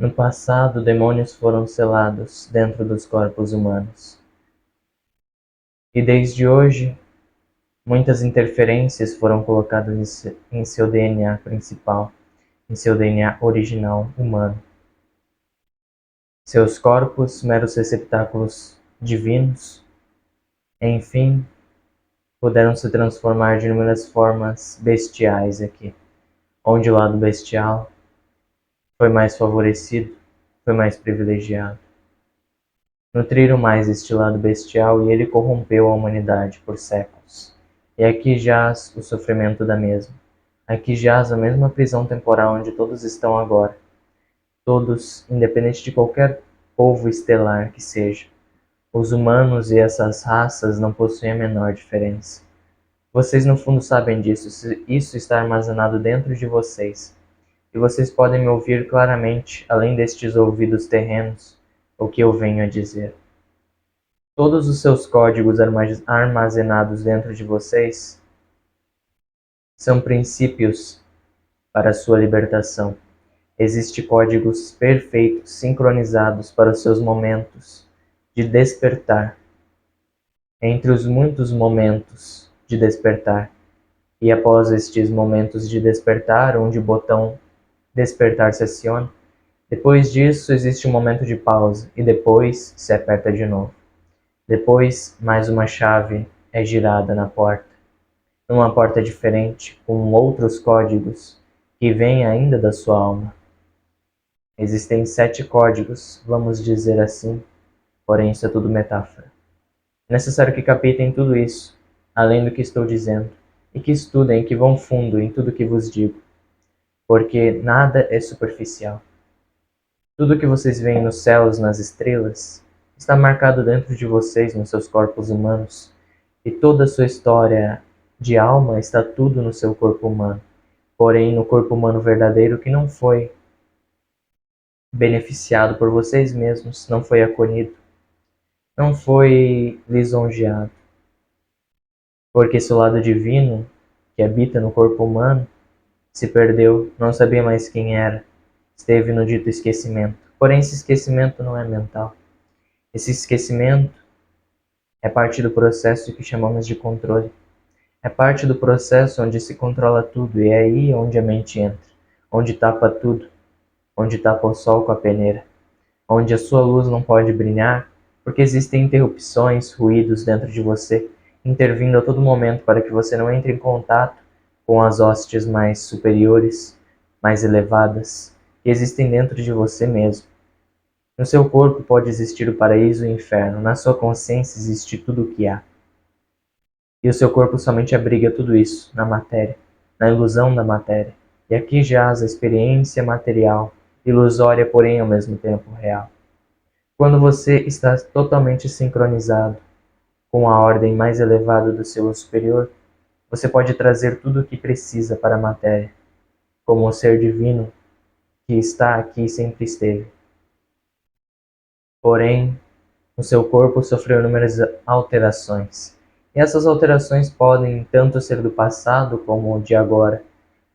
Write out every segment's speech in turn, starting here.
No passado, demônios foram selados dentro dos corpos humanos. E desde hoje, muitas interferências foram colocadas em seu DNA principal, em seu DNA original humano. Seus corpos, meros receptáculos divinos, enfim, puderam se transformar de inúmeras formas bestiais aqui, onde o lado bestial foi mais favorecido, foi mais privilegiado. Nutriram mais este lado bestial e ele corrompeu a humanidade por séculos. E aqui jaz o sofrimento da mesma. Aqui jaz a mesma prisão temporal onde todos estão agora. Todos, independente de qualquer povo estelar que seja. Os humanos e essas raças não possuem a menor diferença. Vocês no fundo sabem disso, isso está armazenado dentro de vocês. E vocês podem me ouvir claramente, além destes ouvidos terrenos, o que eu venho a dizer. Todos os seus códigos armazenados dentro de vocês são princípios para a sua libertação. Existem códigos perfeitos, sincronizados para os seus momentos de despertar. Entre os muitos momentos de despertar, e após estes momentos de despertar, onde o botão despertar se aciona, depois disso existe um momento de pausa, e depois se aperta de novo. Depois, mais uma chave é girada na porta, numa porta diferente, com outros códigos que vêm ainda da sua alma. Existem 7 códigos, vamos dizer assim, porém isso é tudo metáfora. É necessário que captem tudo isso, além do que estou dizendo, e que estudem, que vão fundo em tudo que vos digo, porque nada é superficial. Tudo que vocês veem nos céus, nas estrelas, está marcado dentro de vocês, nos seus corpos humanos, e toda a sua história de alma está tudo no seu corpo humano, porém no corpo humano verdadeiro que não foi beneficiado por vocês mesmos, não foi acolhido, não foi lisonjeado, porque seu lado divino, que habita no corpo humano, se perdeu, não sabia mais quem era, esteve no dito esquecimento. Porém, esse esquecimento não é mental. Esse esquecimento é parte do processo que chamamos de controle. É parte do processo onde se controla tudo, e é aí onde a mente entra, onde tapa tudo, onde tapa o sol com a peneira, onde a sua luz não pode brilhar, porque existem interrupções, ruídos dentro de você, intervindo a todo momento para que você não entre em contato com as hostes mais superiores, mais elevadas, que existem dentro de você mesmo. No seu corpo pode existir o paraíso e o inferno, na sua consciência existe tudo o que há. E o seu corpo somente abriga tudo isso, na matéria, na ilusão da matéria. E aqui jaz a experiência material, ilusória porém ao mesmo tempo real. Quando você está totalmente sincronizado com a ordem mais elevada do seu eu superior, você pode trazer tudo o que precisa para a matéria, como o ser divino que está aqui e sempre esteve. Porém, o seu corpo sofreu inúmeras alterações. E essas alterações podem tanto ser do passado como de agora,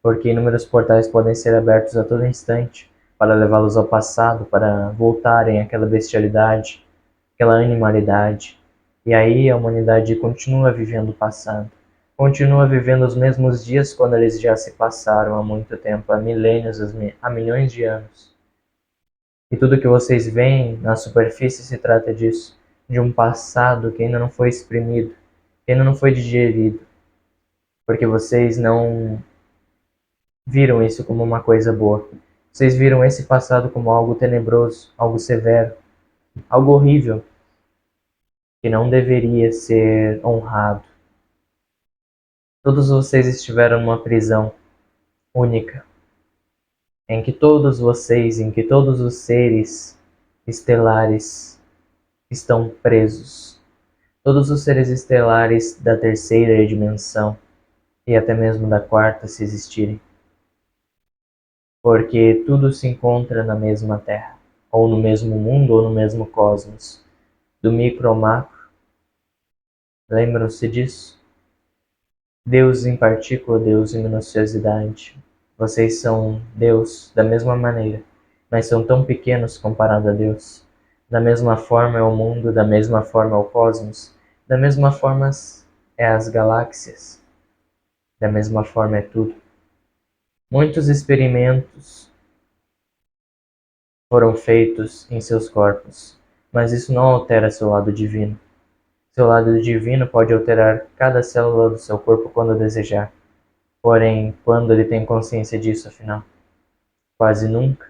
porque inúmeros portais podem ser abertos a todo instante para levá-los ao passado, para voltarem àquela bestialidade, aquela animalidade. E aí a humanidade continua vivendo o passado. Continua vivendo os mesmos dias quando eles já se passaram há muito tempo, há milênios, há milhões de anos. E tudo que vocês veem na superfície se trata disso, de um passado que ainda não foi exprimido, que ainda não foi digerido, porque vocês não viram isso como uma coisa boa. Vocês viram esse passado como algo tenebroso, algo severo, algo horrível, que não deveria ser honrado. Todos vocês estiveram numa prisão única, em que todos vocês, em que todos os seres estelares estão presos. Todos os seres estelares da terceira dimensão, e até mesmo da quarta, se existirem. Porque tudo se encontra na mesma Terra, ou no mesmo mundo, ou no mesmo cosmos. Do micro ao macro. Lembram-se disso? Deus em partícula, Deus em minuciosidade. Vocês são Deus da mesma maneira. mas são tão pequenos comparado a Deus. Da mesma forma é o mundo, da mesma forma é o cosmos, da mesma forma é as galáxias, da mesma forma é tudo. Muitos experimentos foram feitos em seus corpos, mas isso não altera seu lado divino. Seu lado divino pode alterar cada célula do seu corpo quando desejar. Porém, quando ele tem consciência disso, afinal? Quase nunca.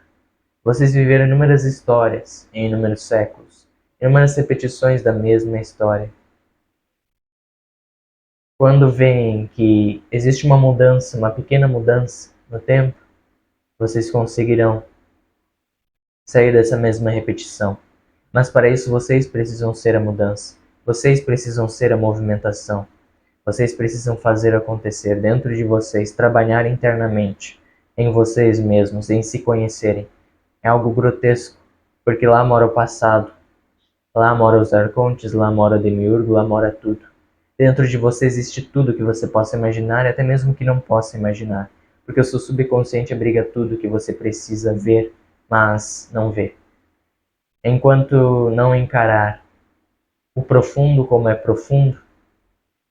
Vocês viveram inúmeras histórias em inúmeros séculos, inúmeras repetições da mesma história. Quando veem que existe uma mudança, uma pequena mudança no tempo, vocês conseguirão sair dessa mesma repetição. Mas para isso vocês precisam ser a mudança. Vocês precisam ser a movimentação. Vocês precisam fazer acontecer dentro de vocês, trabalhar internamente, em vocês mesmos, em se conhecerem. É algo grotesco, porque lá mora o passado, lá mora os arcontes, lá mora o demiurgo, lá mora tudo. Dentro de você existe tudo que você possa imaginar e até mesmo que não possa imaginar, porque o seu subconsciente abriga tudo que você precisa ver, mas não vê. Enquanto não encarar o profundo como é profundo,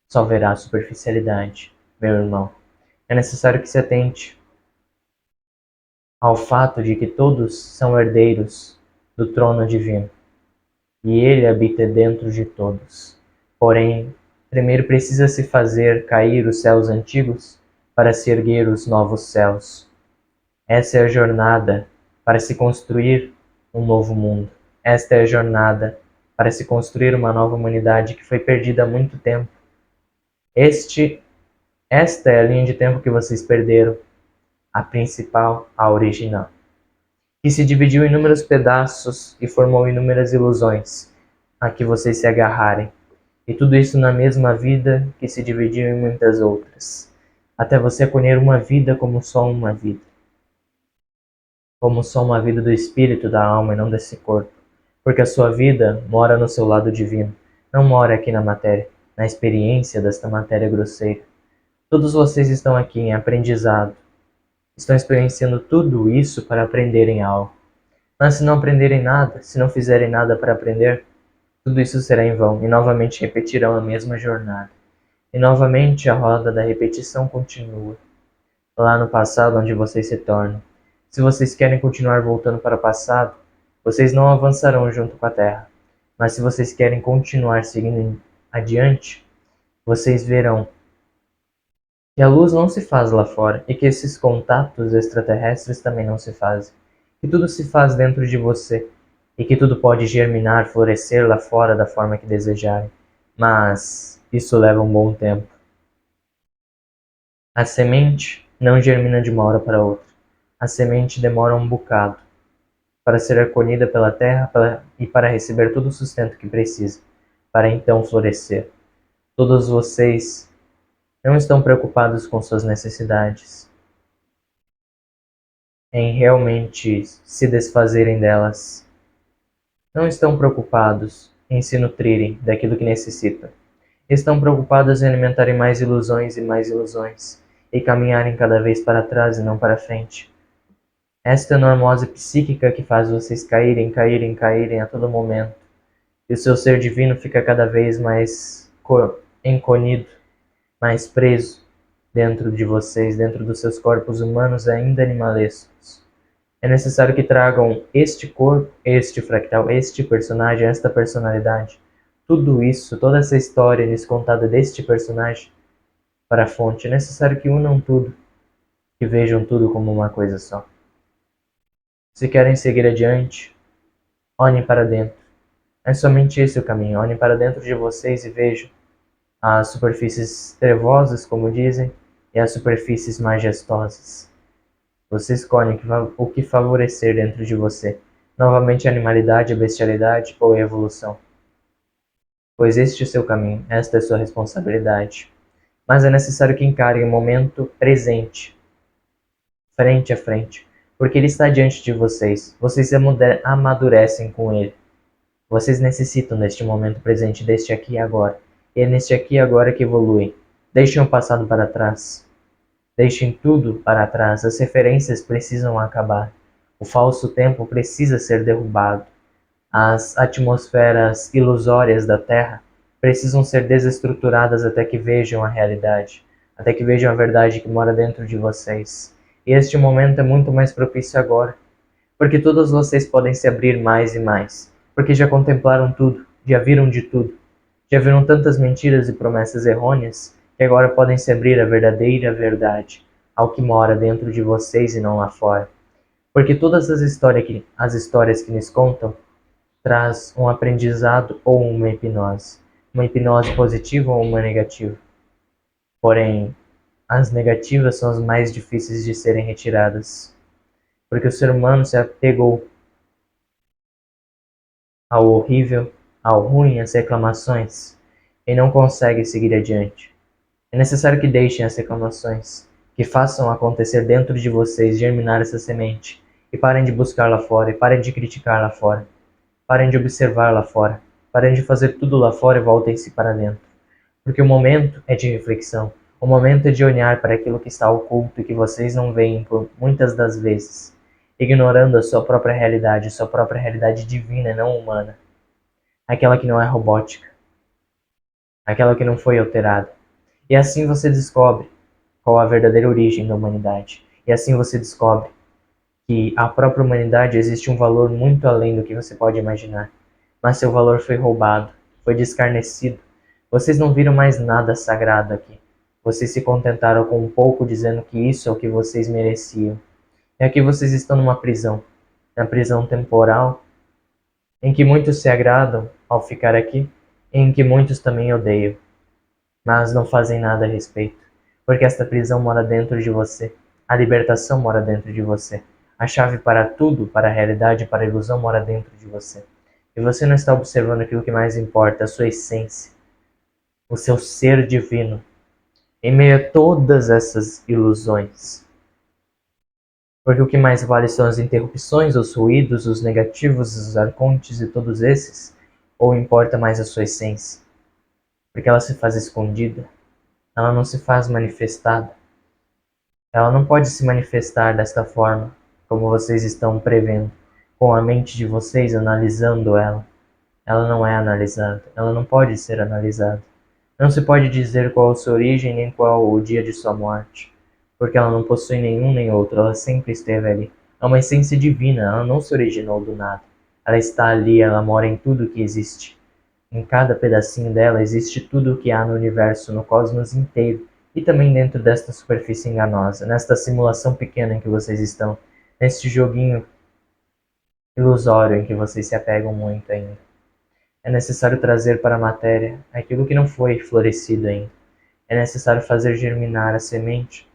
só verá superficialidade, meu irmão. É necessário que se atente ao fato de que todos são herdeiros do trono divino e ele habita dentro de todos. Porém, primeiro precisa se fazer cair os céus antigos para se erguer os novos céus. Essa é a jornada para se construir um novo mundo. Esta é a jornada para se construir uma nova humanidade que foi perdida há muito tempo. Esta é a linha de tempo que vocês perderam, a principal, a original, que se dividiu em inúmeros pedaços e formou inúmeras ilusões a que vocês se agarrarem. E tudo isso na mesma vida que se dividiu em muitas outras, até você colher uma vida como só uma vida. Como só uma vida do espírito, da alma e não desse corpo. Porque a sua vida mora no seu lado divino, não mora aqui na matéria, na experiência desta matéria grosseira. Todos vocês estão aqui em aprendizado, estão experienciando tudo isso para aprenderem algo. Mas se não aprenderem nada, se não fizerem nada para aprender, tudo isso será em vão e novamente repetirão a mesma jornada. E novamente a roda da repetição continua. Lá no passado onde vocês se tornam. Se vocês querem continuar voltando para o passado, vocês não avançarão junto com a Terra. Mas se vocês querem continuar seguindo adiante, vocês verão que a luz não se faz lá fora e que esses contatos extraterrestres também não se fazem. Que tudo se faz dentro de você e que tudo pode germinar, florescer lá fora da forma que desejarem. Mas isso leva um bom tempo. A semente não germina de uma hora para outra. A semente demora um bocado para ser acolhida pela terra e para receber todo o sustento que precisa, para então florescer. Todos vocês não estão preocupados com suas necessidades, em realmente se desfazerem delas. Não estão preocupados em se nutrirem daquilo que necessitam. Estão preocupados em alimentarem mais ilusões e caminharem cada vez para trás e não para frente. Esta normose psíquica que faz vocês caírem a todo momento. E o seu ser divino fica cada vez mais encolhido, mais preso dentro de vocês, dentro dos seus corpos humanos ainda animalescos. É necessário que tragam este corpo, este fractal, este personagem, esta personalidade. Tudo isso, toda essa história lhes contada deste personagem para a fonte. É necessário que unam tudo, que vejam tudo como uma coisa só. Se querem seguir adiante, olhem para dentro. É somente esse o caminho. Olhem para dentro de vocês e vejam as superfícies trevosas, como dizem, e as superfícies majestosas. Você escolhe o que favorecer dentro de você. Novamente a animalidade, a bestialidade ou a evolução. Pois este é o seu caminho, esta é a sua responsabilidade. Mas é necessário que encarem o momento presente, frente a frente, porque ele está diante de vocês. Vocês amadurecem com ele. Vocês necessitam deste momento presente, deste aqui e agora. E é neste aqui e agora que evoluem. Deixem o passado para trás. Deixem tudo para trás. As referências precisam acabar. O falso tempo precisa ser derrubado. As atmosferas ilusórias da Terra precisam ser desestruturadas até que vejam a realidade, até que vejam a verdade que mora dentro de vocês. E este momento é muito mais propício agora, porque todos vocês podem se abrir mais e mais, porque já contemplaram tudo, já viram de tudo, já viram tantas mentiras e promessas errôneas, que agora podem se abrir à verdadeira verdade, ao que mora dentro de vocês e não lá fora. Porque todas as histórias que nos contam traz um aprendizado ou uma hipnose positiva ou uma negativa. Porém, as negativas são as mais difíceis de serem retiradas, porque o ser humano se apegou ao horrível, ao ruim, às reclamações, e não consegue seguir adiante. É necessário que deixem as reclamações, que façam acontecer dentro de vocês, germinar essa semente, e parem de buscar lá fora, e parem de criticar lá fora, parem de observar lá fora, parem de fazer tudo lá fora e voltem-se para dentro. Porque o momento é de reflexão, o momento é de olhar para aquilo que está oculto e que vocês não veem por muitas das vezes, ignorando a sua própria realidade divina e não humana, aquela que não é robótica, aquela que não foi alterada. E assim você descobre qual a verdadeira origem da humanidade. E assim você descobre que a própria humanidade existe um valor muito além do que você pode imaginar. Mas seu valor foi roubado, foi descarnecido. Vocês não viram mais nada sagrado aqui. Vocês se contentaram com um pouco, dizendo que isso é o que vocês mereciam. E aqui vocês estão numa prisão, na prisão temporal, em que muitos se agradam ao ficar aqui, e em que muitos também odeiam, mas não fazem nada a respeito, porque esta prisão mora dentro de você, a libertação mora dentro de você, a chave para tudo, para a realidade, para a ilusão mora dentro de você. E você não está observando aquilo que mais importa, a sua essência, o seu ser divino, em meio a todas essas ilusões. Porque o que mais vale são as interrupções, os ruídos, os negativos, os arcontes e todos esses, ou importa mais a sua essência? Porque ela se faz escondida, ela não se faz manifestada. Ela não pode se manifestar desta forma, como vocês estão prevendo, com a mente de vocês analisando ela. Ela não é analisada, ela não pode ser analisada. Não se pode dizer qual a sua origem nem qual o dia de sua morte, porque ela não possui nenhum nem outro, ela sempre esteve ali. É uma essência divina, ela não se originou do nada. Ela está ali, ela mora em tudo que existe. Em cada pedacinho dela existe tudo o que há no universo, no cosmos inteiro, e também dentro desta superfície enganosa, nesta simulação pequena em que vocês estão, neste joguinho ilusório em que vocês se apegam muito ainda. É necessário trazer para a matéria aquilo que não foi florescido ainda. É necessário fazer germinar a semente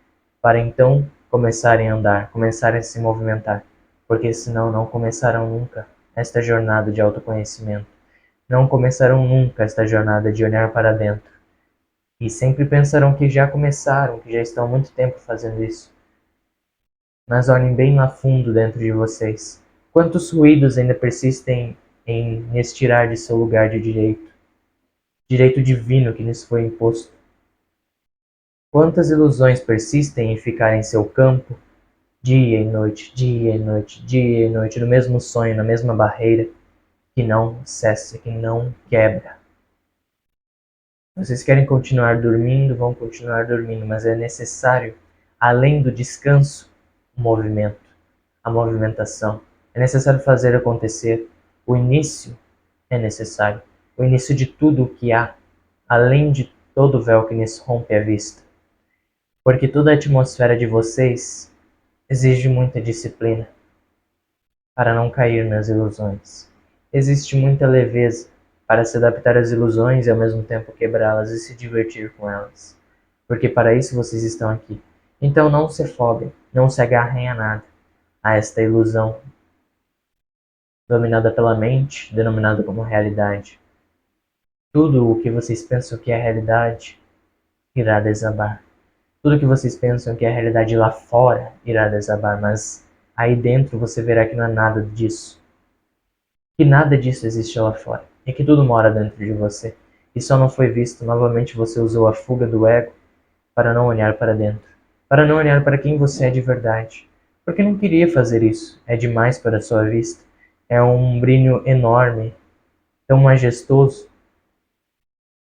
para então começarem a andar, começarem a se movimentar, porque senão não começarão nunca esta jornada de autoconhecimento. Não começarão nunca esta jornada de olhar para dentro. E sempre pensarão que já começaram, que já estão há muito tempo fazendo isso. Mas olhem bem lá fundo dentro de vocês. Quantos ruídos ainda persistem em lhes tirar de seu lugar de direito? Direito divino que lhes foi imposto. Quantas ilusões persistem em ficar em seu campo, dia e noite, dia e noite, dia e noite, no mesmo sonho, na mesma barreira, que não cessa, que não quebra. Vocês querem continuar dormindo, vão continuar dormindo, mas é necessário, além do descanso, o movimento, a movimentação. É necessário fazer acontecer. O início é necessário. O início de tudo o que há, além de todo o véu que lhes rompe a vista. Porque toda a atmosfera de vocês exige muita disciplina para não cair nas ilusões. Existe muita leveza para se adaptar às ilusões e ao mesmo tempo quebrá-las e se divertir com elas. Porque para isso vocês estão aqui. Então não se afobem, não se agarrem a nada, a esta ilusão dominada pela mente, denominada como realidade. Tudo o que vocês pensam que é realidade irá desabar. Tudo o que vocês pensam que é realidade lá fora irá desabar, mas aí dentro você verá que não é nada disso. Que nada disso existe lá fora. E que tudo mora dentro de você. E só não foi visto. Novamente você usou a fuga do ego para não olhar para dentro. Para não olhar para quem você é de verdade. Porque não queria fazer isso. É demais para sua vista. É um brilho enorme, tão majestoso.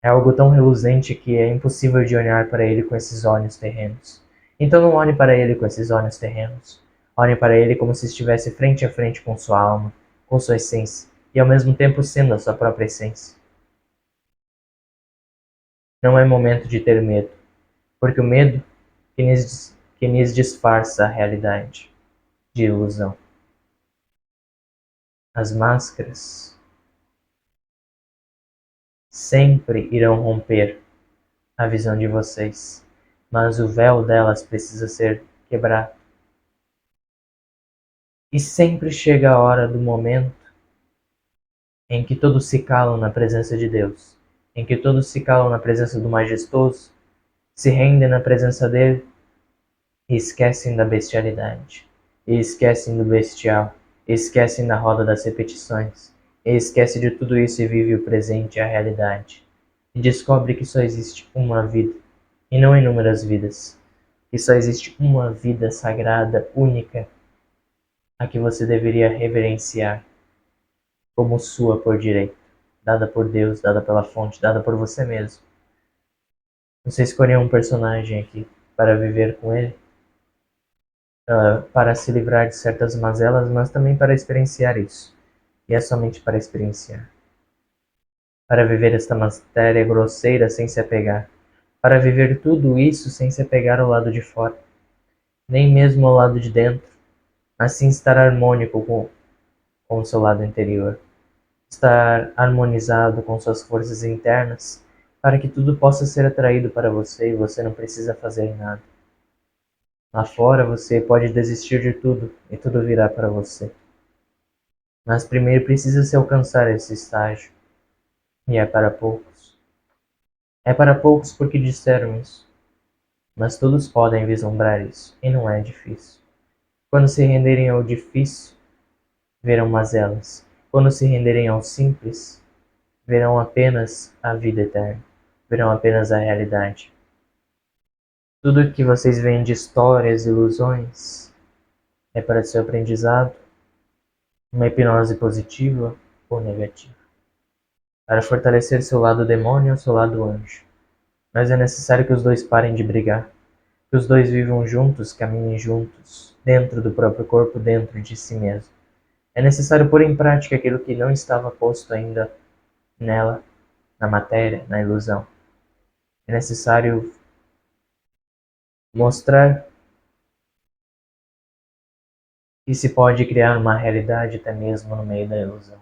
É algo tão reluzente que é impossível de olhar para ele com esses olhos terrenos. Então não olhe para ele com esses olhos terrenos. Olhe para ele como se estivesse frente a frente com sua alma, com sua essência, e ao mesmo tempo sendo a sua própria essência. Não é momento de ter medo, porque o medo que nos disfarça a realidade de ilusão. As máscaras sempre irão romper a visão de vocês, mas o véu delas precisa ser quebrado. E sempre chega a hora do momento em que todos se calam na presença de Deus, em que todos se calam na presença do Majestoso, se rendem na presença dele e esquecem da bestialidade, e esquecem do bestial, e esquecem da roda das repetições, e esquecem de tudo isso e vive o presente e a realidade, e descobre que só existe uma vida, e não inúmeras vidas, que só existe uma vida sagrada, única, a que você deveria reverenciar como sua por direito, dada por Deus, dada pela fonte, dada por você mesmo. Você escolheu um personagem aqui para viver com ele, para se livrar de certas mazelas, mas também para experienciar isso. E é somente para experienciar. Para viver esta matéria grosseira sem se apegar. Para viver tudo isso sem se apegar ao lado de fora, nem mesmo ao lado de dentro, assim estar harmônico com o seu lado interior. Estar harmonizado com suas forças internas, para que tudo possa ser atraído para você e você não precisa fazer nada. Lá fora você pode desistir de tudo e tudo virá para você. Mas primeiro precisa se alcançar esse estágio, e é para poucos. É para poucos porque disseram isso, mas todos podem vislumbrar isso, e não é difícil. Quando se renderem ao difícil, verão mazelas. Quando se renderem ao simples, verão apenas a vida eterna, verão apenas a realidade. Tudo que vocês veem de histórias, ilusões, é para seu aprendizado, uma hipnose positiva ou negativa, para fortalecer seu lado demônio ou seu lado anjo. Mas é necessário que os dois parem de brigar, que os dois vivam juntos, caminhem juntos, dentro do próprio corpo, dentro de si mesmo. É necessário pôr em prática aquilo que não estava posto ainda nela, na matéria, na ilusão. É necessário mostrar que se pode criar uma realidade até mesmo no meio da ilusão.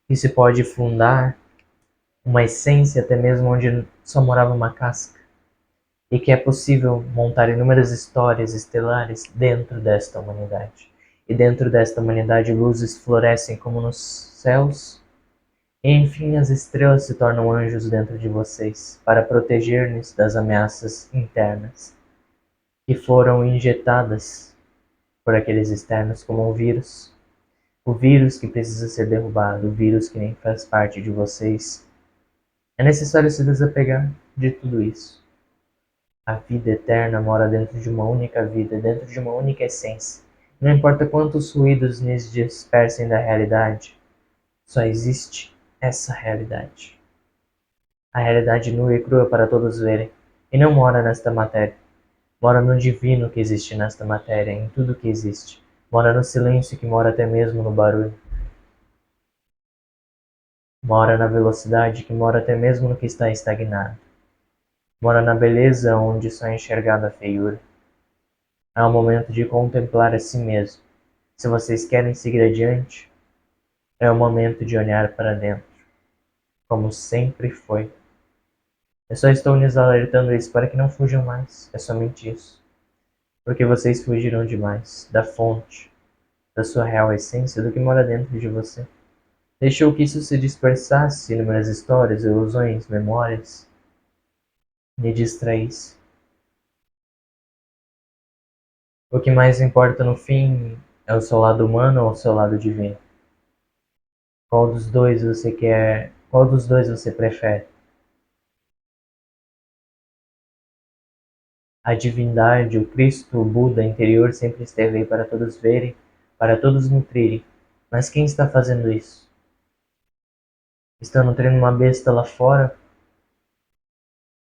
Que se pode fundar uma essência até mesmo onde só morava uma casca. E que é possível montar inúmeras histórias estelares dentro desta humanidade. E dentro desta humanidade luzes florescem como nos céus. E enfim as estrelas se tornam anjos dentro de vocês, para proteger-nos das ameaças internas, que foram injetadas por aqueles externos como um vírus. O vírus que precisa ser derrubado, o vírus que nem faz parte de vocês. É necessário se desapegar de tudo isso. A vida eterna mora dentro de uma única vida, dentro de uma única essência. Não importa quantos ruídos nos dispersem da realidade, só existe essa realidade. A realidade nua e crua para todos verem, e não mora nesta matéria. Mora no divino que existe nesta matéria, em tudo que existe. Mora no silêncio que mora até mesmo no barulho. Mora na velocidade que mora até mesmo no que está estagnado. Mora na beleza onde só é enxergada a feiura. É o momento de contemplar a si mesmo. Se vocês querem seguir adiante, é o momento de olhar para dentro, como sempre foi. Eu só estou lhes alertando isso para que não fujam mais, é somente isso. Porque vocês fugiram demais da fonte, da sua real essência, do que mora dentro de você. Deixou que isso se dispersasse em inúmeras histórias, ilusões, memórias, me distraísse. O que mais importa no fim é o seu lado humano ou o seu lado divino? Qual dos dois você quer? Qual dos dois você prefere? A divindade, o Cristo, o Buda interior sempre esteve aí para todos verem, para todos nutrirem. Mas quem está fazendo isso? Estão nutrindo uma besta lá fora?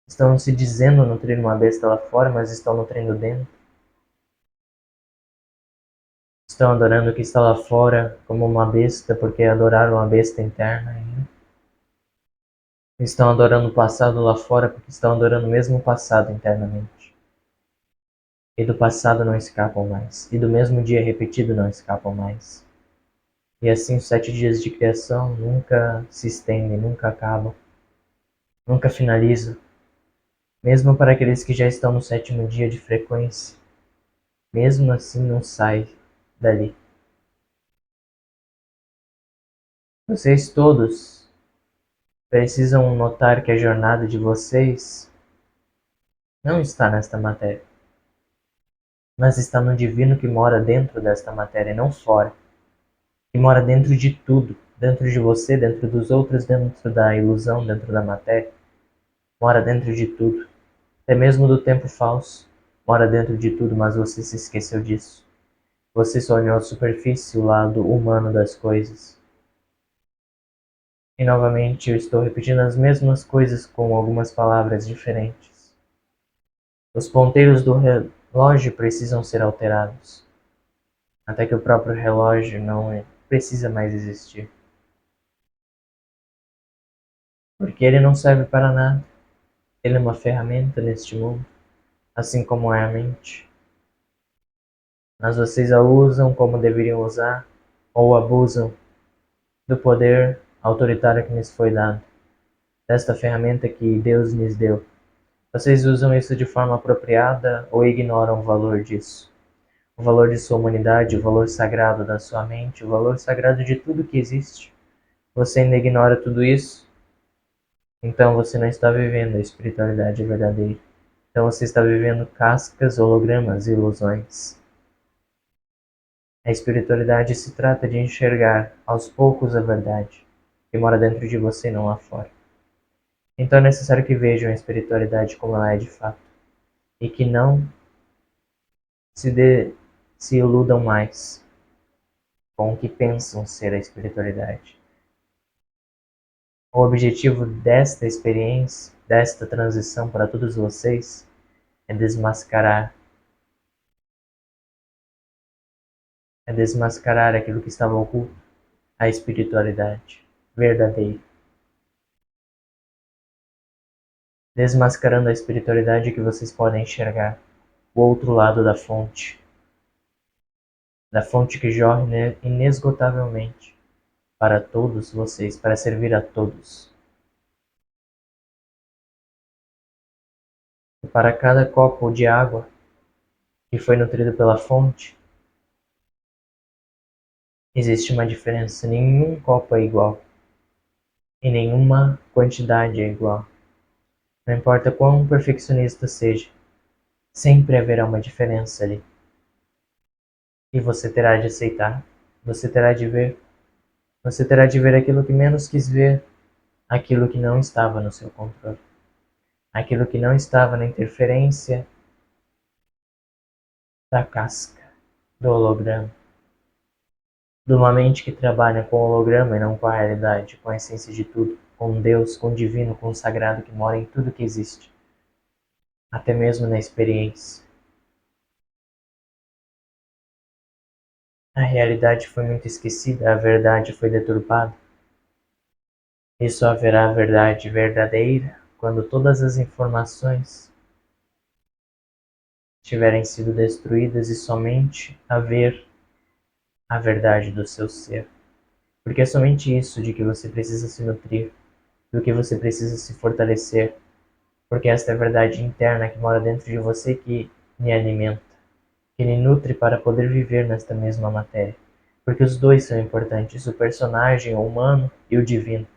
Estão se dizendo nutrir uma besta lá fora, mas estão nutrindo dentro? Estão adorando o que está lá fora como uma besta porque adoraram a besta interna ainda? Estão adorando o passado lá fora porque estão adorando o mesmo passado internamente. E do passado não escapam mais, e do mesmo dia repetido não escapam mais. E assim os 7 dias de criação nunca se estendem, nunca acabam, nunca finalizam, mesmo para aqueles que já estão no 7º dia de frequência. Mesmo assim não sai dali. Vocês todos precisam notar que a jornada de vocês não está nesta matéria, mas está no divino que mora dentro desta matéria, não fora. Que mora dentro de tudo, dentro de você, dentro dos outros, dentro da ilusão, dentro da matéria. Mora dentro de tudo, até mesmo do tempo falso. Mora dentro de tudo, mas você se esqueceu disso. Você só olhou a superfície, o lado humano das coisas. E novamente eu estou repetindo as mesmas coisas com algumas palavras diferentes. Os ponteiros do relógio precisam ser alterados, até que o próprio relógio não precisa mais existir. Porque ele não serve para nada. Ele é uma ferramenta neste mundo, assim como é a mente. Mas vocês a usam como deveriam usar, ou abusam do poder autoritário que lhes foi dado, desta ferramenta que Deus lhes deu. Vocês usam isso de forma apropriada ou ignoram o valor disso? O valor de sua humanidade, o valor sagrado da sua mente, o valor sagrado de tudo que existe. Você ainda ignora tudo isso? Então você não está vivendo a espiritualidade verdadeira. Então você está vivendo cascas, hologramas e ilusões. A espiritualidade se trata de enxergar aos poucos a verdade, que mora dentro de você e não lá fora. Então é necessário que vejam a espiritualidade como ela é de fato, e que não se iludam mais com o que pensam ser a espiritualidade. O objetivo desta experiência, desta transição para todos vocês, é desmascarar aquilo que estava oculto, a espiritualidade verdadeira. Desmascarando a espiritualidade que vocês podem enxergar, o outro lado da fonte que jorra inesgotavelmente para todos vocês, para servir a todos. E para cada copo de água que foi nutrido pela fonte, existe uma diferença. Nenhum copo é igual e nenhuma quantidade é igual. Não importa quão perfeccionista seja, sempre haverá uma diferença ali. E você terá de aceitar, você terá de ver, você terá de ver aquilo que menos quis ver, aquilo que não estava no seu controle, aquilo que não estava na interferência da casca, do holograma, de uma mente que trabalha com o holograma e não com a realidade, com a essência de tudo, com Deus, com o divino, com o sagrado que mora em tudo que existe, até mesmo na experiência. A realidade foi muito esquecida, a verdade foi deturpada. E só haverá verdade verdadeira quando todas as informações tiverem sido destruídas e somente haver a verdade do seu ser. Porque é somente isso de que você precisa se nutrir, do que você precisa se fortalecer, porque esta é a verdade interna que mora dentro de você que me alimenta, que me nutre para poder viver nesta mesma matéria. Porque os dois são importantes, o personagem, o humano e o divino.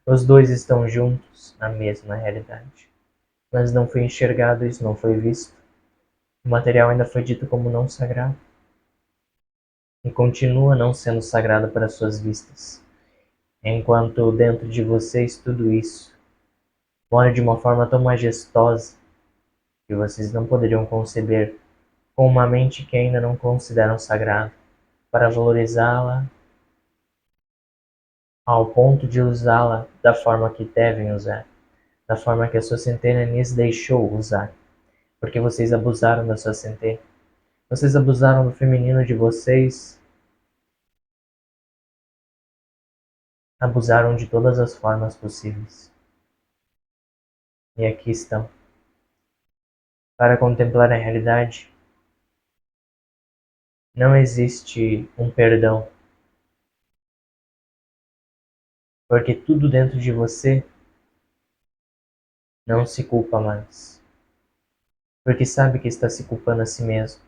Os dois estão juntos na mesma realidade. Mas não foi enxergado, isso não foi visto. O material ainda foi dito como não sagrado. E continua não sendo sagrado para suas vistas. Enquanto dentro de vocês tudo isso mora de uma forma tão majestosa que vocês não poderiam conceber com uma mente que ainda não consideram sagrada, para valorizá-la ao ponto de usá-la da forma que devem usar, da forma que a sua centena lhes deixou usar, porque vocês abusaram da sua centena. Vocês abusaram do feminino de vocês, abusaram de todas as formas possíveis. E aqui estão, para contemplar a realidade. Não existe um perdão, porque tudo dentro de você não se culpa mais, porque sabe que está se culpando a si mesmo,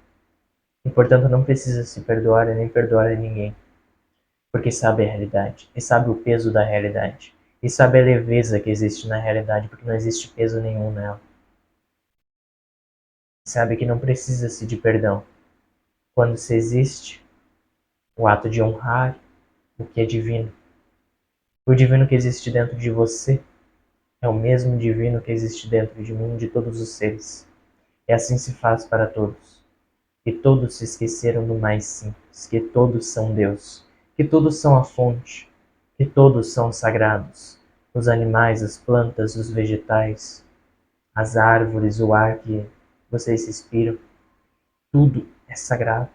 e portanto não precisa se perdoar e nem perdoar a ninguém, porque sabe a realidade, e sabe o peso da realidade, e sabe a leveza que existe na realidade, porque não existe peso nenhum nela. Sabe que não precisa-se de perdão, quando se existe o ato de honrar o que é divino. O divino que existe dentro de você é o mesmo divino que existe dentro de mim e de todos os seres. E assim se faz para todos. E todos se esqueceram do mais simples, que todos são Deus, que todos são a fonte, que todos são sagrados. Os animais, as plantas, os vegetais, as árvores, o ar que vocês respiram, tudo é sagrado.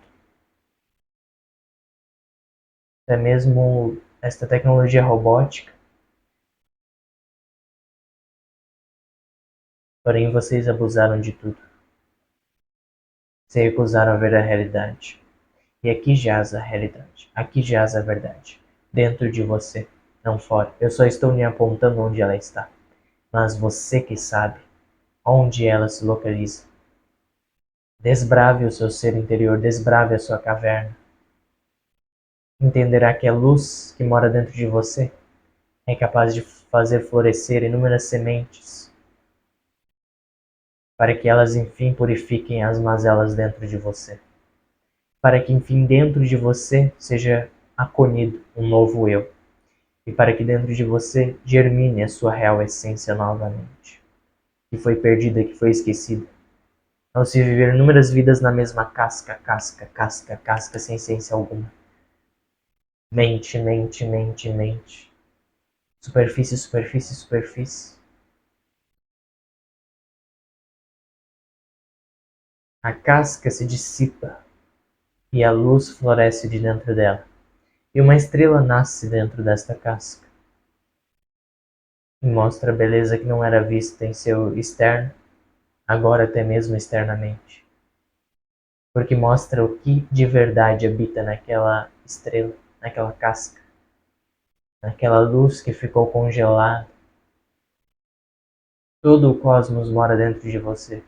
Até mesmo esta tecnologia robótica. Porém, vocês abusaram de tudo. Se recusaram a ver a realidade. E aqui jaz a realidade. Aqui jaz a verdade. Dentro de você, não fora. Eu só estou lhe apontando onde ela está. Mas você que sabe onde ela se localiza. Desbrave o seu ser interior, desbrave a sua caverna. Entenderá que a luz que mora dentro de você é capaz de fazer florescer inúmeras sementes, para que elas enfim purifiquem as mazelas dentro de você. Para que enfim dentro de você seja acolhido um novo eu. E para que dentro de você germine a sua real essência novamente, que foi perdida, que foi esquecida. Ao se viver inúmeras vidas na mesma casca, casca, casca, casca, sem essência alguma. Mente, mente, mente, mente. Superfície, superfície, superfície. A casca se dissipa e a luz floresce de dentro dela. E uma estrela nasce dentro desta casca. E mostra a beleza que não era vista em seu externo, agora até mesmo externamente. Porque mostra o que de verdade habita naquela estrela, naquela casca, naquela luz que ficou congelada. Todo o cosmos mora dentro de você.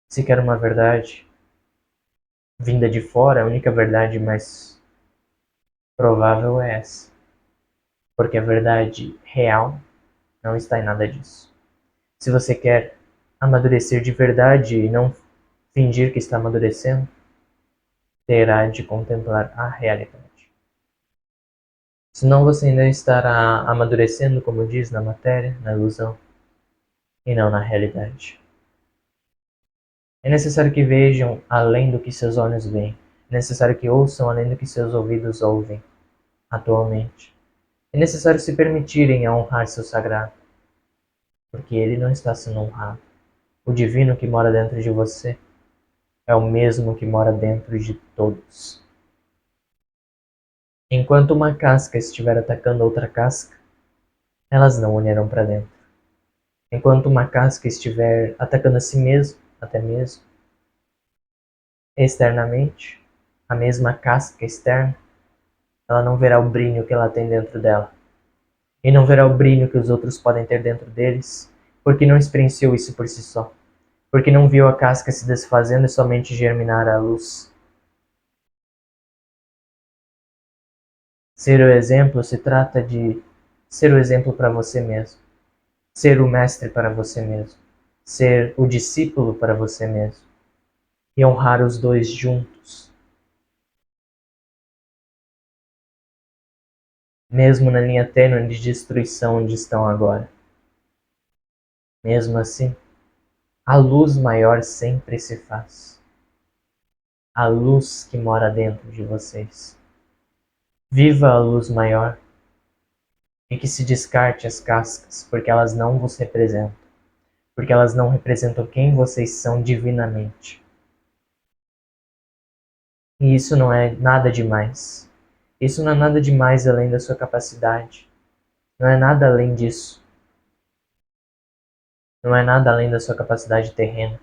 Se quer uma verdade vinda de fora, a única verdade mais provável é essa. Porque a verdade real não está em nada disso. Se você quer amadurecer de verdade e não fingir que está amadurecendo, terá de contemplar a realidade. Senão você ainda estará amadurecendo, como diz, na matéria, na ilusão, e não na realidade. É necessário que vejam além do que seus olhos veem. É necessário que ouçam além do que seus ouvidos ouvem atualmente. É necessário se permitirem a honrar seu sagrado, porque ele não está sendo honrado. O divino que mora dentro de você é o mesmo que mora dentro de todos. Enquanto uma casca estiver atacando outra casca, elas não olharão para dentro. Enquanto uma casca estiver atacando a si mesmo, até mesmo, externamente, a mesma casca externa, ela não verá o brilho que ela tem dentro dela. E não verá o brilho que os outros podem ter dentro deles, porque não experienciou isso por si só. Porque não viu a casca se desfazendo e somente germinar a luz. Ser o exemplo se trata de ser o exemplo para você mesmo. Ser o mestre para você mesmo. Ser o discípulo para você mesmo. E honrar os dois juntos. Mesmo na linha tênue de destruição onde estão agora. Mesmo assim, A luz maior sempre se faz. A luz que mora dentro de vocês. Viva a luz maior e que se descarte as cascas, porque elas não vos representam, porque elas não representam quem vocês são divinamente. E isso não é nada demais. Isso não é nada demais além da sua capacidade. Não é nada além disso. Não é nada além da sua capacidade terrena.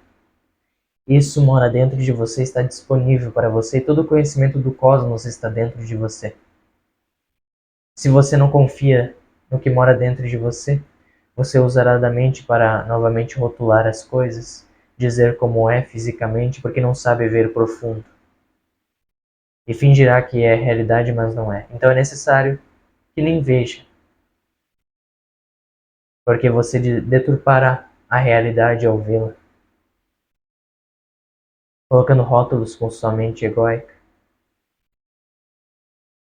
Isso mora dentro de você, está disponível para você, e todo o conhecimento do cosmos está dentro de você. Se você não confia no que mora dentro de você, você usará da mente para novamente rotular as coisas, dizer como é fisicamente, porque não sabe ver profundo. E fingirá que é realidade, mas não é. Então é necessário que nem veja, porque você deturpará a realidade ao vê-la, colocando rótulos com sua mente egóica.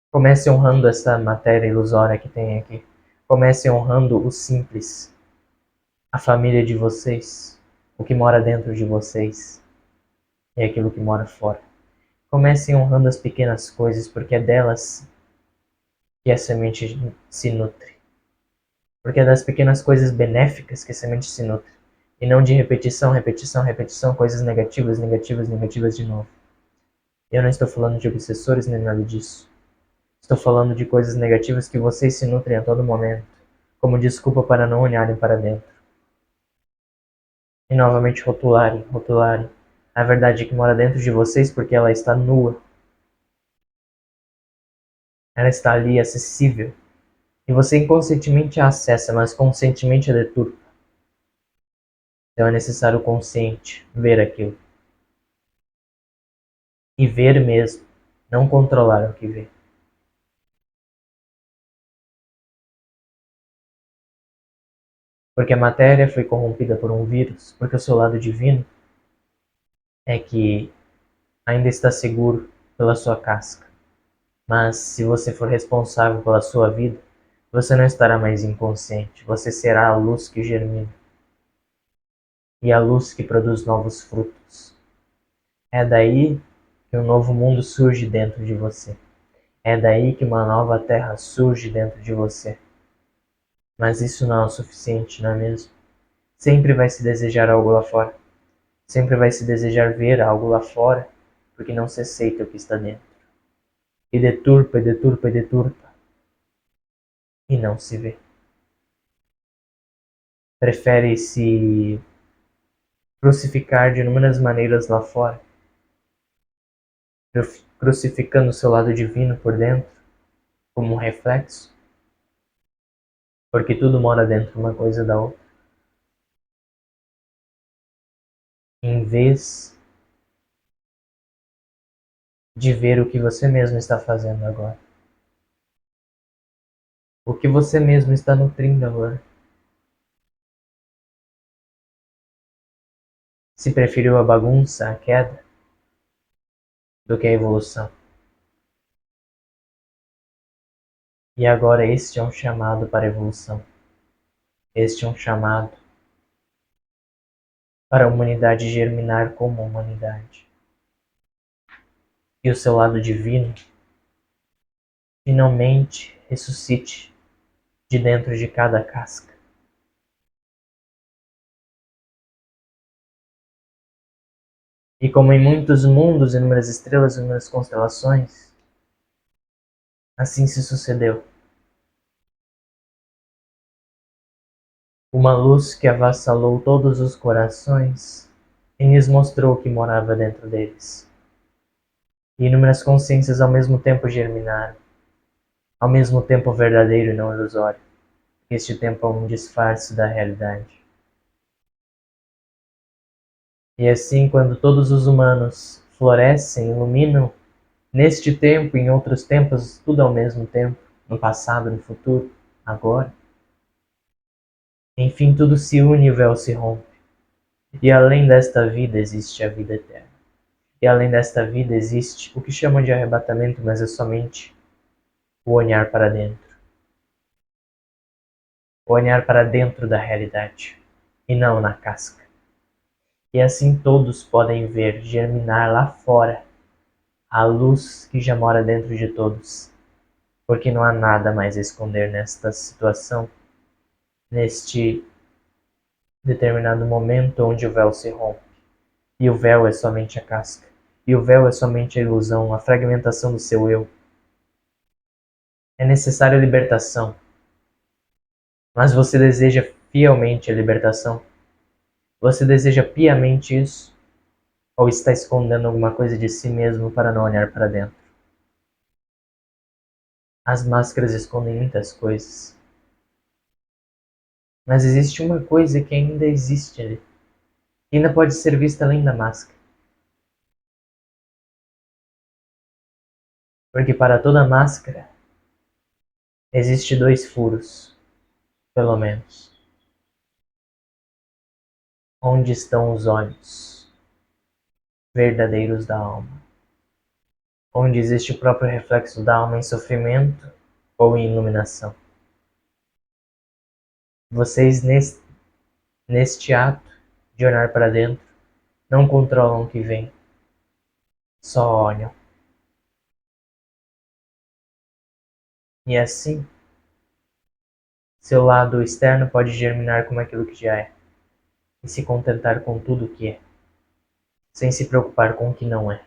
Comece honrando essa matéria ilusória que tem aqui. Comece honrando o simples, a família de vocês, o que mora dentro de vocês e aquilo que mora fora. Comecem honrando as pequenas coisas, porque é delas que a semente se nutre. Porque é das pequenas coisas benéficas que a semente se nutre. E não de repetição, repetição, repetição, coisas negativas, negativas, negativas de novo. Eu não estou falando de obsessores nem nada disso. Estou falando de coisas negativas que vocês se nutrem a todo momento, como desculpa para não olharem para dentro. E novamente rotularem, rotularem. A verdade que mora dentro de vocês porque ela está nua. Ela está ali, acessível. E você inconscientemente a acessa, mas conscientemente a deturpa. Então é necessário o consciente ver aquilo. E ver mesmo, não controlar o que vê. Porque a matéria foi corrompida por um vírus, porque o seu lado divino é que ainda está seguro pela sua casca. Mas se você for responsável pela sua vida, você não estará mais inconsciente, você será a luz que germina e a luz que produz novos frutos. É daí que um novo mundo surge dentro de você. É daí que uma nova terra surge dentro de você. Mas isso não é o suficiente, não é mesmo? Sempre vai se desejar algo lá fora. Sempre vai se desejar ver algo lá fora, porque não se aceita o que está dentro. E deturpa, e deturpa, e deturpa. E não se vê. Prefere se crucificar de inúmeras maneiras lá fora, crucificando o seu lado divino por dentro, como um reflexo, porque tudo mora dentro uma coisa da outra, em vez de ver o que você mesmo está fazendo agora, o que você mesmo está nutrindo agora. Se preferiu a bagunça, a queda, do que a evolução. E agora este é um chamado para a evolução. Este é um chamado para a humanidade germinar como humanidade. E o seu lado divino finalmente ressuscite de dentro de cada casca. E como em muitos mundos, inúmeras estrelas, inúmeras constelações, assim se sucedeu. Uma luz que avassalou todos os corações e lhes mostrou o que morava dentro deles. E inúmeras consciências ao mesmo tempo germinaram, ao mesmo tempo verdadeiro e não ilusório. Este tempo é um disfarce da realidade. E assim, quando todos os humanos florescem, iluminam, neste tempo e em outros tempos, tudo ao mesmo tempo, no passado, no futuro, agora, enfim, tudo se une e o véu se rompe. E além desta vida existe a vida eterna. E além desta vida existe o que chamam de arrebatamento, mas é somente o olhar para dentro. O olhar para dentro da realidade, e não na casca. E assim todos podem ver germinar lá fora a luz que já mora dentro de todos, porque não há nada mais a esconder nesta situação, neste determinado momento onde o véu se rompe. E o véu é somente a casca. E o véu é somente a ilusão, a fragmentação do seu eu. É necessária libertação. Mas você deseja fielmente a libertação? Você deseja piamente isso? Ou está escondendo alguma coisa de si mesmo para não olhar para dentro? As máscaras escondem muitas coisas. Mas existe uma coisa que ainda existe ali, que ainda pode ser vista além da máscara. Porque para toda máscara, existe dois furos, pelo menos. Onde estão os olhos verdadeiros da alma? Onde existe o próprio reflexo da alma em sofrimento ou em iluminação? Vocês, neste ato de olhar para dentro, não controlam o que vem, só olham. E assim, seu lado externo pode germinar como aquilo que já é, e se contentar com tudo o que é, sem se preocupar com o que não é.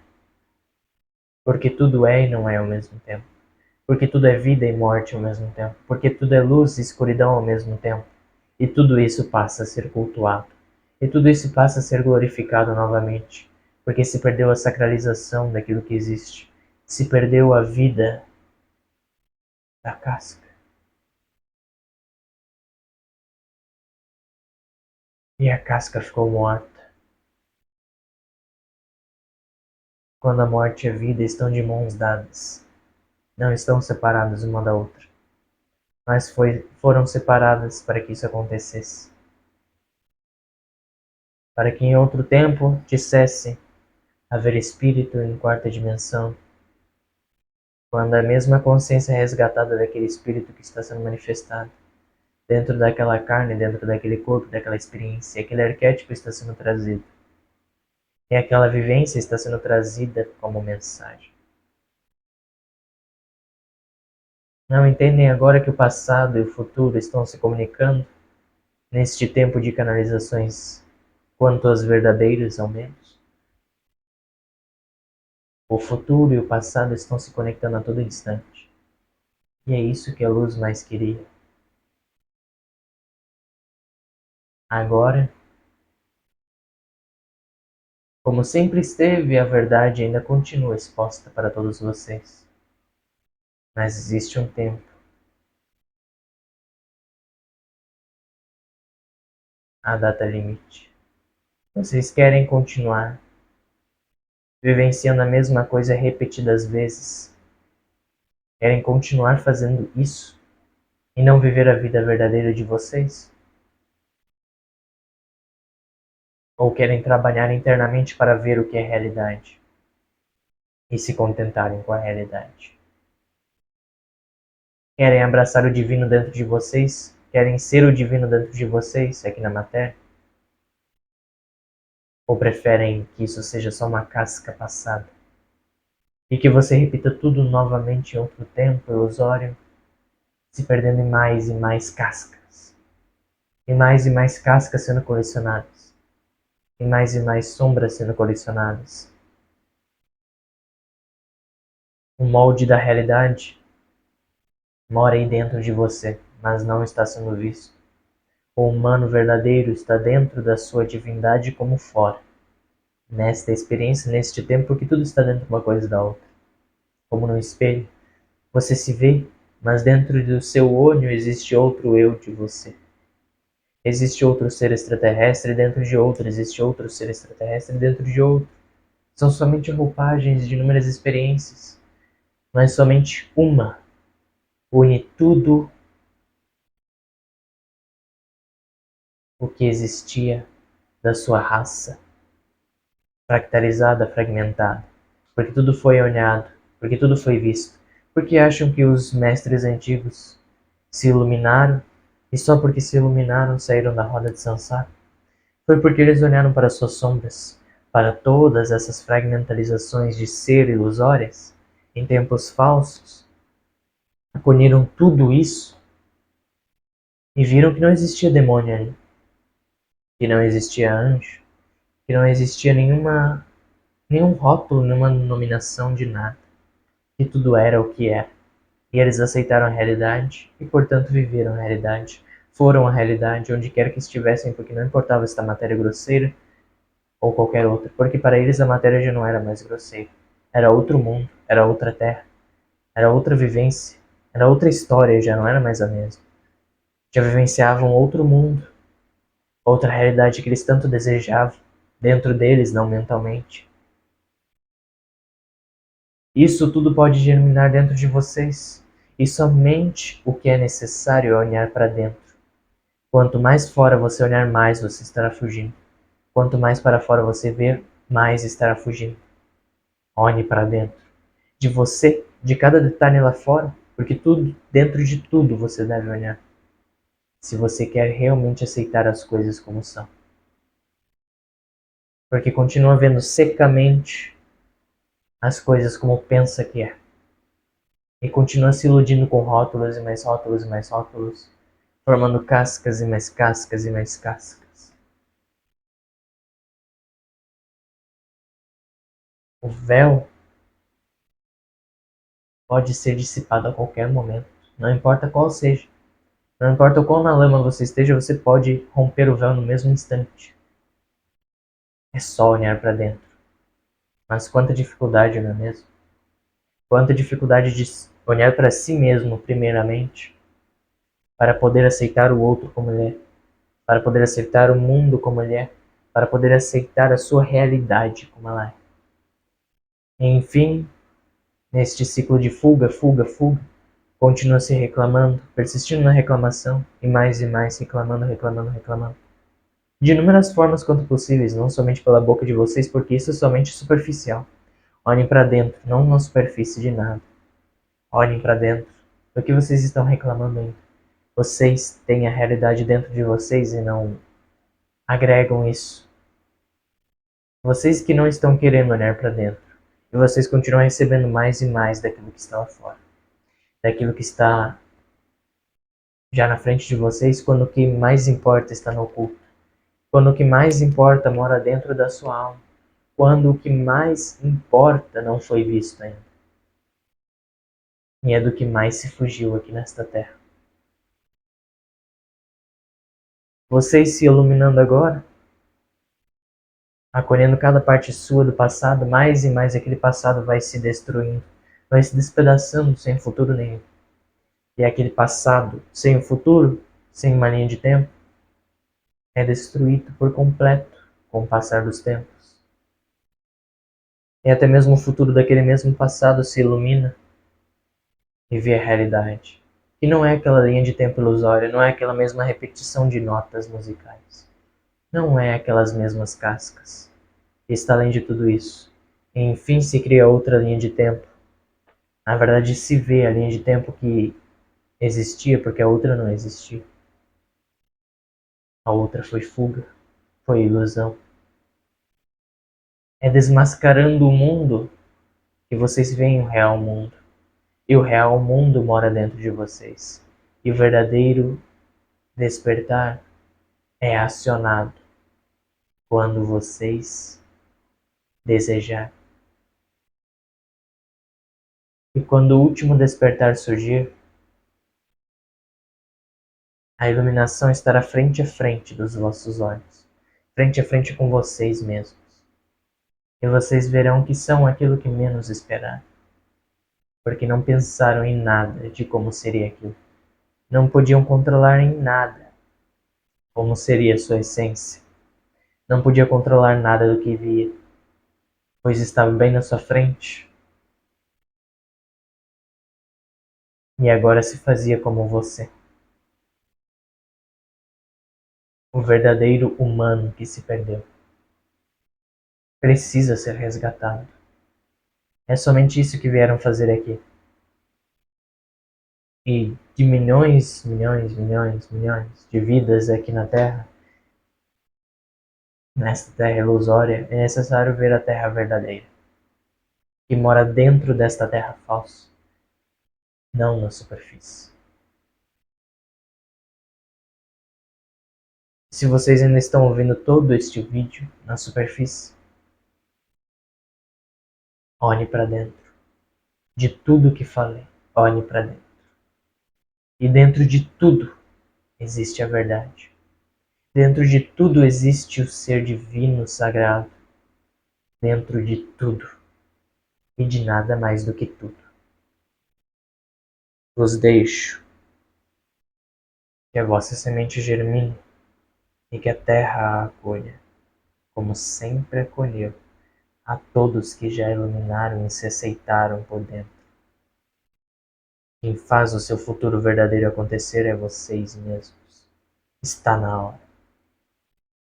Porque tudo é e não é ao mesmo tempo. Porque tudo é vida e morte ao mesmo tempo. Porque tudo é luz e escuridão ao mesmo tempo. E tudo isso passa a ser cultuado. E tudo isso passa a ser glorificado novamente. Porque se perdeu a sacralização daquilo que existe. Se perdeu a vida da casca. E a casca ficou morta. Quando a morte e a vida estão de mãos dadas, não estão separadas uma da outra, mas foram separadas para que isso acontecesse. Para que em outro tempo dissesse haver espírito em quarta dimensão, quando a mesma consciência é resgatada daquele espírito que está sendo manifestado, dentro daquela carne, dentro daquele corpo, daquela experiência, aquele arquétipo está sendo trazido. E aquela vivência está sendo trazida como mensagem. Não entendem agora que o passado e o futuro estão se comunicando neste tempo de canalizações quanto às verdadeiras, ao menos? O futuro e o passado estão se conectando a todo instante. E é isso que a luz mais queria. Agora, como sempre esteve, a verdade ainda continua exposta para todos vocês. Mas existe um tempo. A data limite. Vocês querem continuar vivenciando a mesma coisa repetidas vezes? Querem continuar fazendo isso e não viver a vida verdadeira de vocês? Ou querem trabalhar internamente para ver o que é realidade e se contentarem com a realidade? Querem abraçar o divino dentro de vocês? Querem ser o divino dentro de vocês, aqui na matéria? Ou preferem que isso seja só uma casca passada? E que você repita tudo novamente em outro tempo ilusório, se perdendo em mais e mais cascas. E mais cascas sendo colecionadas. E mais sombras sendo colecionadas. O molde da realidade mora aí dentro de você, mas não está sendo visto. O humano verdadeiro está dentro da sua divindade como fora. Nesta experiência, neste tempo, porque tudo está dentro de uma coisa e da outra. Como no espelho, você se vê, mas dentro do seu olho existe outro eu de você. Existe outro ser extraterrestre dentro de outro, existe outro ser extraterrestre dentro de outro. São somente roupagens de inúmeras experiências, mas somente uma une tudo o que existia da sua raça, fractalizada, fragmentada, porque tudo foi olhado, porque tudo foi visto, porque acham que os mestres antigos se iluminaram e só porque se iluminaram saíram da roda de Sansara. Foi porque eles olharam para suas sombras, para todas essas fragmentalizações de ser ilusórias, em tempos falsos, acolheram tudo isso e viram que não existia demônio ali, que não existia anjo, que não existia nenhum rótulo, nenhuma nominação de nada, que tudo era o que é. E eles aceitaram a realidade e, portanto, viveram a realidade. Foram a realidade onde quer que estivessem, porque não importava se a matéria é grosseira ou qualquer outra, porque para eles a matéria já não era mais grosseira. Era outro mundo, era outra terra, era outra vivência, era outra história, já não era mais a mesma. Já vivenciavam outro mundo, outra realidade que eles tanto desejavam, dentro deles, não mentalmente. Isso tudo pode germinar dentro de vocês, e somente o que é necessário é olhar para dentro. Quanto mais fora você olhar, mais você estará fugindo. Quanto mais para fora você ver, mais estará fugindo. Olhe para dentro. De você, de cada detalhe lá fora, porque tudo, dentro de tudo você deve olhar. Se você quer realmente aceitar as coisas como são. Porque continua vendo secamente as coisas como pensa que é. E continua se iludindo com rótulos e mais rótulos e mais rótulos, formando cascas e mais cascas e mais cascas. O véu pode ser dissipado a qualquer momento, não importa qual seja. Não importa o quão na lama você esteja, você pode romper o véu no mesmo instante. É só olhar para dentro. Mas quanta dificuldade, não é mesmo? Quanta dificuldade de olhar para si mesmo, primeiramente, para poder aceitar o outro como ele é, para poder aceitar o mundo como ele é, para poder aceitar a sua realidade como ela é. E, enfim, neste ciclo de fuga, fuga, fuga, continua se reclamando, persistindo na reclamação, e mais reclamando, reclamando, reclamando. De inúmeras formas quanto possíveis, não somente pela boca de vocês, porque isso é somente superficial. Olhem para dentro, não na superfície de nada. Olhem para dentro. Do que vocês estão reclamando ainda? Vocês têm a realidade dentro de vocês e não agregam isso. Vocês que não estão querendo olhar para dentro. E vocês continuam recebendo mais e mais daquilo que está lá fora. Daquilo que está já na frente de vocês, quando o que mais importa está no oculto. Quando o que mais importa mora dentro da sua alma. Quando o que mais importa não foi visto ainda. E é do que mais se fugiu aqui nesta terra. Vocês se iluminando agora, acolhendo cada parte sua do passado, mais e mais aquele passado vai se destruindo, vai se despedaçando sem futuro nenhum. E aquele passado sem o futuro, sem uma linha de tempo, é destruído por completo com o passar dos tempos. E até mesmo o futuro daquele mesmo passado se ilumina e vê a realidade. E não é aquela linha de tempo ilusória, não é aquela mesma repetição de notas musicais. Não é aquelas mesmas cascas. Está além de tudo isso. E, enfim, se cria outra linha de tempo. Na verdade, se vê a linha de tempo que existia porque a outra não existia. A outra foi fuga, foi ilusão. É desmascarando o mundo que vocês veem o real mundo. E o real mundo mora dentro de vocês. E o verdadeiro despertar é acionado quando vocês desejar. E quando o último despertar surgir, a iluminação estará frente a frente dos vossos olhos, frente a frente com vocês mesmos. E vocês verão que são aquilo que menos esperaram, porque não pensaram em nada de como seria aquilo. Não podiam controlar em nada como seria a sua essência. Não podia controlar nada do que via, pois estava bem na sua frente. E agora se fazia como você. O verdadeiro humano que se perdeu. Precisa ser resgatado. É somente isso que vieram fazer aqui. E de milhões, milhões, milhões, milhões de vidas aqui na Terra, Nesta terra ilusória é necessário ver a terra verdadeira, que mora dentro desta terra falsa, não na superfície. Se vocês ainda estão ouvindo todo este vídeo na superfície, olhe para dentro. De tudo que falei, olhe para dentro. E dentro de tudo existe a verdade. Dentro de tudo existe o ser divino sagrado. Dentro de tudo e de nada mais do que tudo. Vos deixo que a vossa semente germine e que a terra a acolha, como sempre acolheu a todos que já iluminaram e se aceitaram por dentro. Quem faz o seu futuro verdadeiro acontecer é vocês mesmos. Está na hora.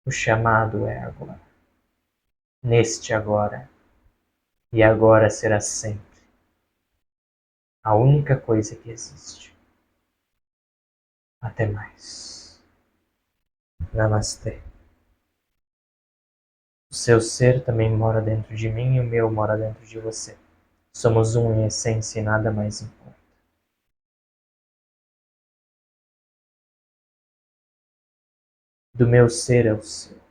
O chamado é agora. Neste agora. E agora será sempre. A única coisa que existe. Até mais. Namastê. O seu ser também mora dentro de mim e o meu mora dentro de você. Somos um em essência e nada mais importa. Do meu ser ao seu.